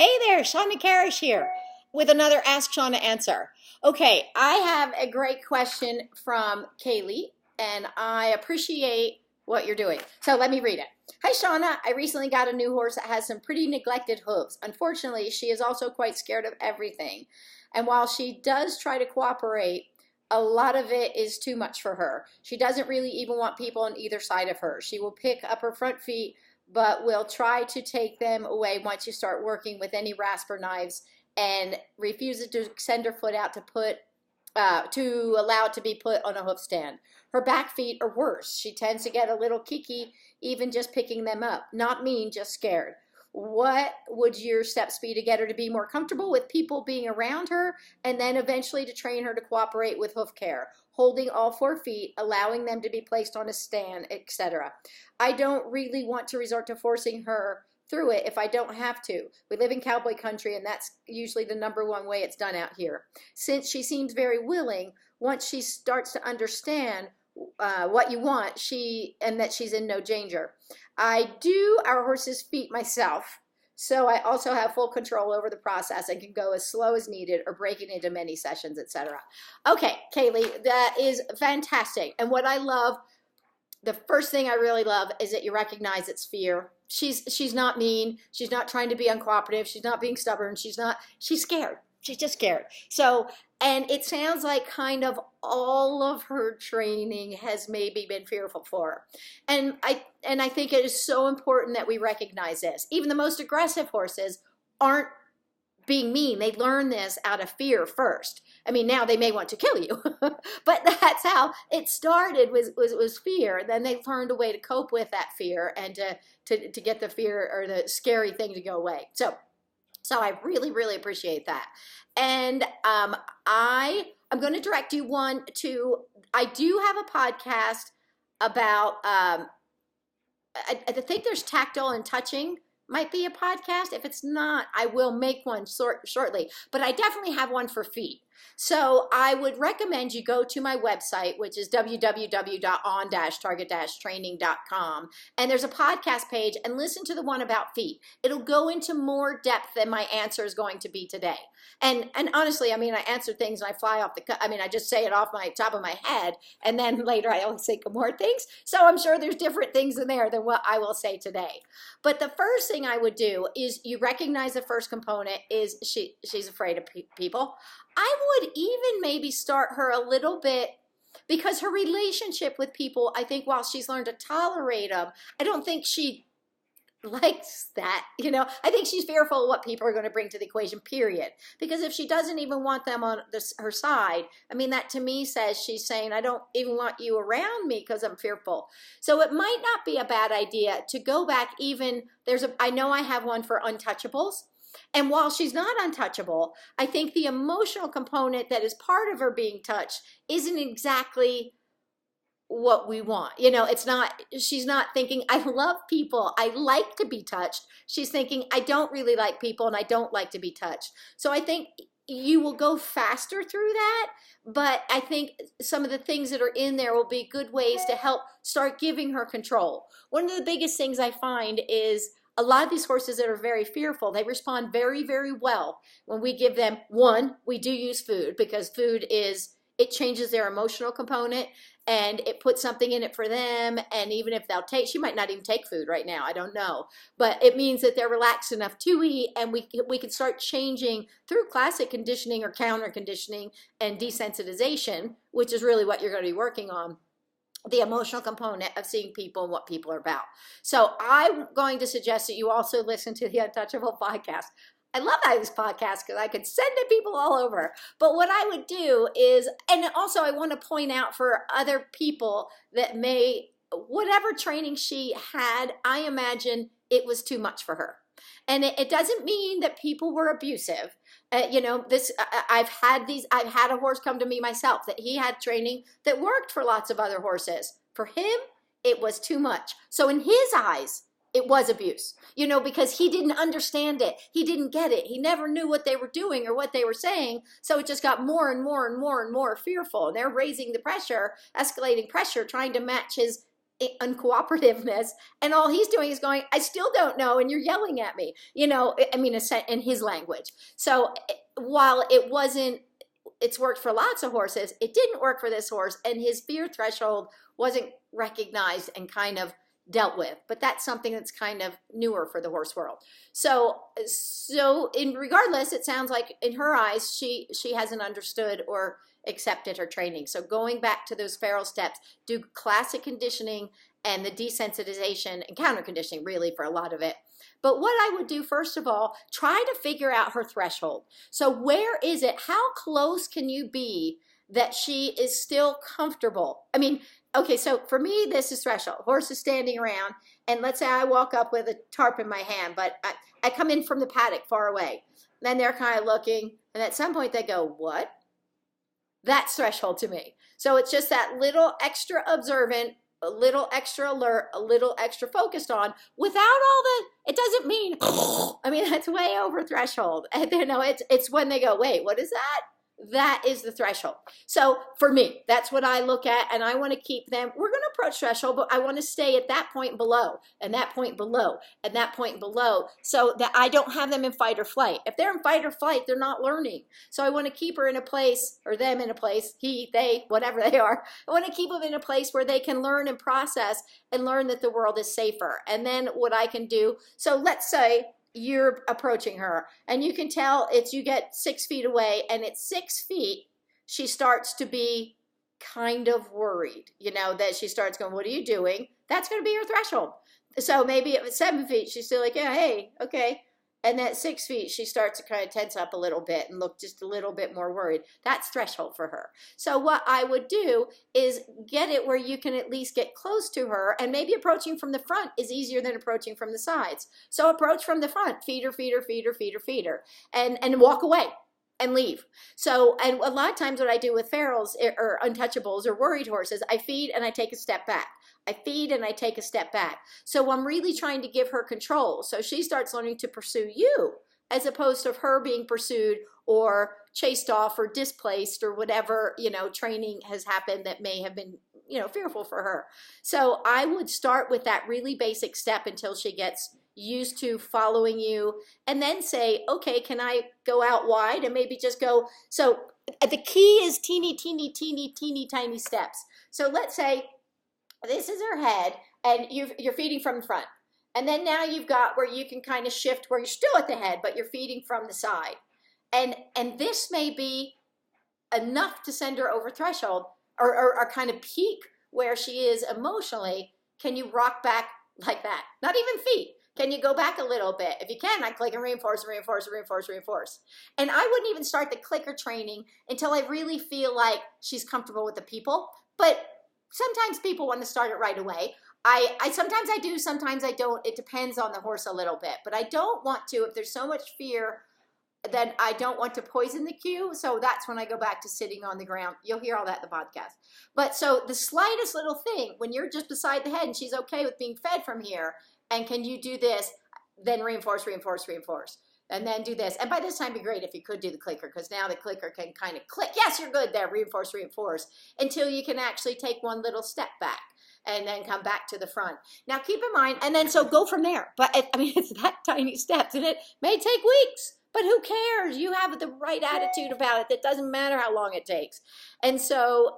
Hey there, Shawna Karrasch here with another Ask Shawna answer. Okay, I have a great question from Kaylee, and I appreciate what you're doing. So let me read it. Hi, Shawna. I recently got a new horse that has some pretty neglected hooves. Unfortunately, she is also quite scared of everything. And while she does try to cooperate, a lot of it is too much for her. She doesn't really even want people on either side of her. She will pick up her front feet but will try to take them away once you start working with any rasper knives and refuses to send her foot out to allow it to be put on a hoof stand. Her back feet are worse. She tends to get a little kicky even just picking them up. Not mean, just scared. What would your steps be to get her to be more comfortable with people being around her and then eventually to train her to cooperate with hoof care, holding all 4 feet, allowing them to be placed on a stand, etc.? I don't really want to resort to forcing her through it if I don't have to. We live in cowboy country, and that's usually the #1 way it's done out here. Since she seems very willing, once she starts to understand what you want, and that she's in no danger. I do our horse's feet myself, so I also have full control over the process and can go as slow as needed or break it into many sessions, etc. Okay, Kaylee, that is fantastic. And what I love, the first thing I really love is that you recognize it's fear. She's not mean. She's not trying to be uncooperative. She's not being stubborn. She's scared. She's just scared. So, and it sounds like kind of all of her training has maybe been fearful for her. And I think it is so important that we recognize this. Even the most aggressive horses aren't being mean. They learn this out of fear first. I mean, now they may want to kill you, but that's how it started, was fear. Then they learned a way to cope with that fear and to get the fear or the scary thing to go away. So I really, really appreciate that. And I'm going to direct you I do have a podcast about, I think there's tactile and touching might be a podcast. If it's not, I will make one shortly. But I definitely have one for feet. So I would recommend you go to my website, which is www.on-target-training.com. And there's a podcast page, and listen to the one about feet. It'll go into more depth than my answer is going to be today. And honestly, I mean, I answer things and I fly off the cuff. I mean, I just say it off my top of my head. And then later I always think of more things. So I'm sure there's different things in there than what I will say today. But the first thing I would do is you recognize the first component is she's afraid of people. I would even maybe start her a little bit, because her relationship with people, I think while she's learned to tolerate them, I don't think she likes that. I think she's fearful of what people are going to bring to the equation, period. Because if she doesn't even want them on her side, I mean, that to me says she's saying, I don't even want you around me because I'm fearful. So it might not be a bad idea to go back even, I know I have one for untouchables. And while she's not untouchable, I think the emotional component that is part of her being touched isn't exactly what we want. She's not thinking, I love people, I like to be touched. She's thinking, I don't really like people and I don't like to be touched. So I think you will go faster through that, but I think some of the things that are in there will be good ways to help start giving her control. One of the biggest things I find is a lot of these horses that are very fearful, they respond very, very well when we give them, one, we do use food, because food it changes their emotional component and it puts something in it for them. And even if she might not even take food right now, I don't know, but it means that they're relaxed enough to eat, and we can start changing through classic conditioning or counter conditioning and desensitization, which is really what you're going to be working on, the emotional component of seeing people and what people are about. So I'm going to suggest that you also listen to the Untouchable podcast. I love these podcasts because I could send to people all over. But what I would do is, and also I want to point out for other people that whatever training she had, I imagine it was too much for her. And it doesn't mean that people were abusive. I've had a horse come to me myself that he had training that worked for lots of other horses. For him, it was too much. So in his eyes, it was abuse, because he didn't understand it. He didn't get it. He never knew what they were doing or what they were saying. So it just got more and more and more and more fearful. And they're raising the pressure, escalating pressure, trying to match his uncooperativeness, and all he's doing is going, I still don't know, and you're yelling at me, I mean, in his language. So while it's worked for lots of horses, it didn't work for this horse, and his fear threshold wasn't recognized and kind of dealt with. But that's something that's kind of newer for the horse world. So regardless, it sounds like in her eyes, she hasn't understood or accepted her training. So going back to those feral steps, do classic conditioning and the desensitization and counter conditioning really for a lot of it. But what I would do, first of all, try to figure out her threshold. So where is it? How close can you be that she is still comfortable? I mean, okay, so for me, this is threshold. Horse is standing around, and let's say I walk up with a tarp in my hand, but I come in from the paddock far away. Then they're kind of looking, and at some point they go, what? That's threshold to me. So it's just that little extra observant, a little extra alert, a little extra focused on, without all it doesn't mean, I mean, that's way over threshold. And it's when they go, wait, what is that? That is the threshold. So for me, that's what I look at, and I want to keep them. We're going to approach threshold, but I want to stay at that point below, and that point below, and that point below, so that I don't have them in fight or flight. If they're in fight or flight, they're not learning. So I want to keep her in a place, or them in a place, he, they, whatever they are. I want to keep them in a place where they can learn and process and learn that the world is safer. And then what I can do, so let's say you're approaching her, and you can tell you get 6 feet away, and at 6 feet, she starts to be kind of worried, that she starts going, what are you doing? That's going to be her threshold. So maybe at 7 feet, she's still like, yeah, hey, okay. And at 6 feet, she starts to kind of tense up a little bit and look just a little bit more worried. That's threshold for her. So what I would do is get it where you can at least get close to her, and maybe approaching from the front is easier than approaching from the sides. So approach from the front, feed her, and walk away and leave. So, and a lot of times what I do with ferals or untouchables or worried horses, I feed and I take a step back. I feed and I take a step back. So I'm really trying to give her control. So she starts learning to pursue you, as opposed to her being pursued or chased off or displaced or whatever, training has happened that may have been, fearful for her. So I would start with that really basic step until she gets used to following you, and then say, okay, can I go out wide, and maybe just go. So the key is teeny tiny steps. So let's say this is her head, and you're feeding from the front. And then now you've got where you can kind of shift where you're still at the head, but you're feeding from the side. And this may be enough to send her over threshold or kind of peak where she is emotionally. Can you rock back like that? Not even feet. Can you go back a little bit? If you can, I click and reinforce. And I wouldn't even start the clicker training until I really feel like she's comfortable with the people. But sometimes people want to start it right away. Sometimes I do, sometimes I don't. It depends on the horse a little bit. But I don't want to, if there's so much fear, then I don't want to poison the cue. So that's when I go back to sitting on the ground. You'll hear all that in the podcast. But so the slightest little thing, when you're just beside the head and she's okay with being fed from here, and can you do this, then reinforce. And then do this. And by this time, it'd be great if you could do the clicker, because now the clicker can kind of click. Yes, you're good there. Reinforce, until you can actually take one little step back and then come back to the front. Now, keep in mind, and then so go from there. But it's that tiny steps, and it may take weeks. But who cares? You have the right attitude about it. It doesn't matter how long it takes. And so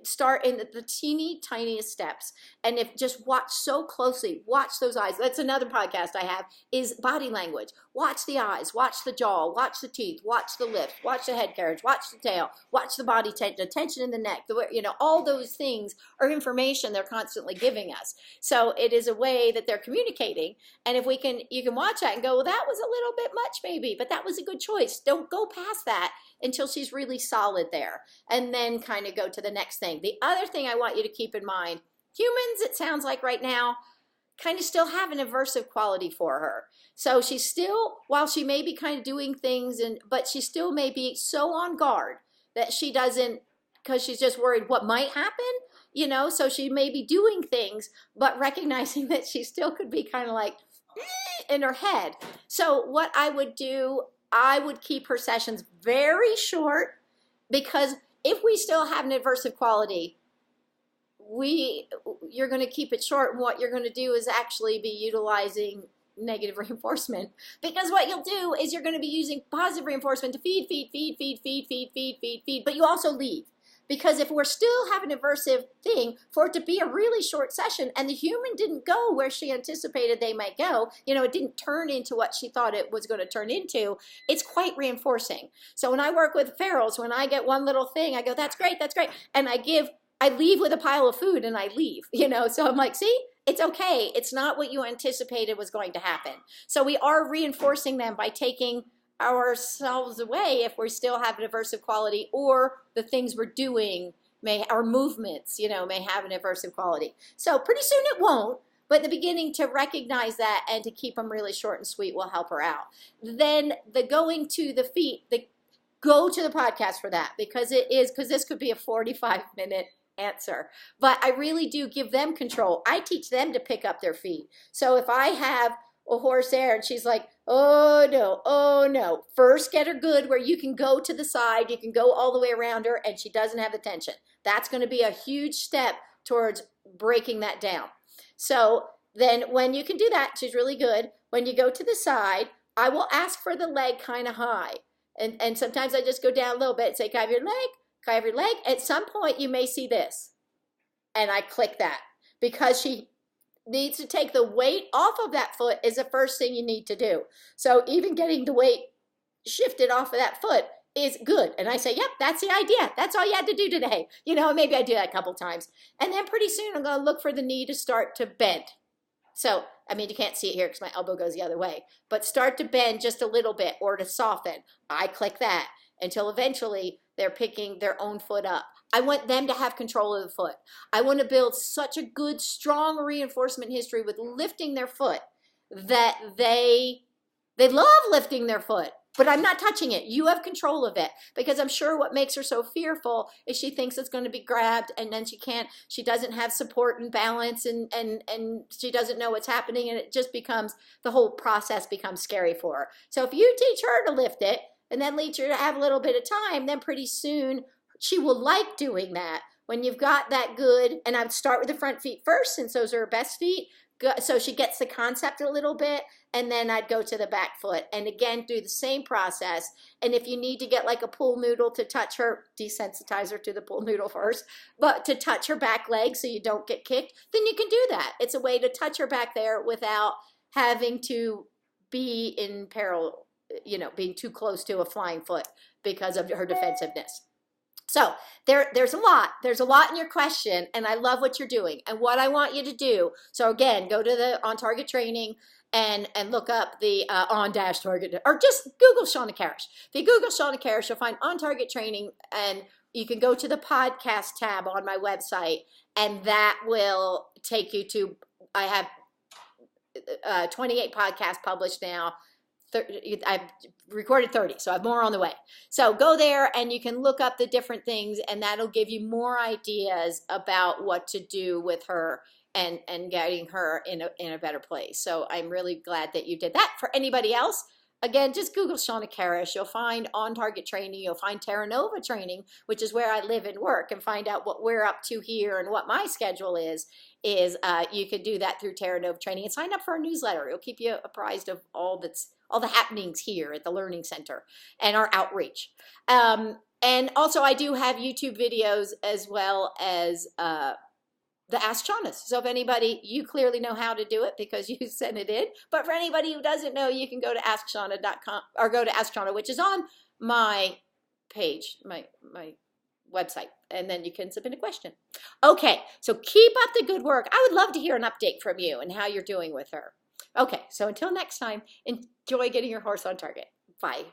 start in the teeny tiniest steps. And if just watch so closely, watch those eyes. That's another podcast I have, is body language. Watch the eyes, watch the jaw, watch the teeth, watch the lips, watch the head carriage, watch the tail, watch the body tension, the tension in the neck. All those things are information they're constantly giving us. So it is a way that they're communicating. And if you can watch that and go, well, that was a little bit much maybe, but that was a good choice. Don't go past that until she's really solid there, and then kind of go to the next thing. The other thing I want you to keep in mind, humans, it sounds like right now, kind of still have an aversive quality for her. So she's still, while she may be kind of doing things, but she still may be so on guard that she doesn't, because she's just worried what might happen, so she may be doing things, but recognizing that she still could be kind of like in her head. So what I would do, I would keep her sessions very short, because if we still have an aversive quality, you're going to keep it short, and what you're going to do is actually be utilizing negative reinforcement, because what you'll do is you're going to be using positive reinforcement to feed, but you also leave. Because if we're still having an aversive thing, for it to be a really short session and the human didn't go where she anticipated they might go, it didn't turn into what she thought it was going to turn into, it's quite reinforcing. So when I work with ferals, when I get one little thing, I go, that's great, and I leave with a pile of food and I leave, so I'm like, see, it's okay. It's not what you anticipated was going to happen. So we are reinforcing them by taking ourselves away if we still have an aversive quality, or the things we're doing our movements, may have an aversive quality. So pretty soon it won't, but in the beginning, to recognize that and to keep them really short and sweet will help her out. Then the going to the feet, go to the podcast for that, because this could be a 45-minute answer. But I really do give them control. I teach them to pick up their feet. So if I have a horse there and she's like, oh no, first get her good where you can go to the side, you can go all the way around her and she doesn't have the tension. That's going to be a huge step towards breaking that down. So then when you can do that, she's really good. When you go to the side, I will ask for the leg kind of high. And sometimes I just go down a little bit and say, can I have your leg? Can I have your leg? At some point you may see this. And I click that, because she needs to take the weight off of that foot is the first thing you need to do. So even getting the weight shifted off of that foot is good. And I say, yep, that's the idea. That's all you had to do today. Maybe I do that a couple times. And then pretty soon I'm going to look for the knee to start to bend. So, you can't see it here because my elbow goes the other way, but start to bend just a little bit or to soften. I click that until eventually they're picking their own foot up. I want them to have control of the foot. I want to build such a good, strong reinforcement history with lifting their foot that they love lifting their foot, but I'm not touching it. You have control of it, because I'm sure what makes her so fearful is she thinks it's going to be grabbed, and then she doesn't have support and balance, and she doesn't know what's happening, and it just the whole process becomes scary for her. So if you teach her to lift it and then lead her to have a little bit of time, then pretty soon she will like doing that. When you've got that good, and I would start with the front feet first, since those are her best feet, so she gets the concept a little bit, and then I'd go to the back foot. And again, do the same process. And if you need to get like a pool noodle to touch her, desensitize her to the pool noodle first, but to touch her back leg so you don't get kicked, then you can do that. It's a way to touch her back there without having to be in peril, being too close to a flying foot because of her defensiveness. So there's a lot in your question, and I love what you're doing. And what I want you to do, so again, go to the On Target Training and look up the On-Target, or just Google Shawna Karrasch. If you Google Shawna Karrasch, you'll find On Target Training, and you can go to the podcast tab on my website, and that will take you to, I have 28 podcasts published now. I've recorded 30, so I have more on the way. So go there and you can look up the different things, and that'll give you more ideas about what to do with her and getting her in a better place. So I'm really glad that you did that. For anybody else, again, just Google Shawna Karrasch. You'll find On Target Training. You'll find Terra Nova Training, which is where I live and work, and find out what we're up to here and what my schedule is you can do that through Terra Nova Training, and sign up for our newsletter. It'll keep you apprised of all the happenings here at the Learning Center and our outreach. And also I do have YouTube videos as well as the Ask Shawnas. So if anybody, you clearly know how to do it because you sent it in, but for anybody who doesn't know, you can go to askshawna.com, or go to Ask Shawna, which is on my page, my website, and then you can submit a question. Okay, so keep up the good work. I would love to hear an update from you and how you're doing with her. Okay, so until next time, enjoy getting your horse on target. Bye.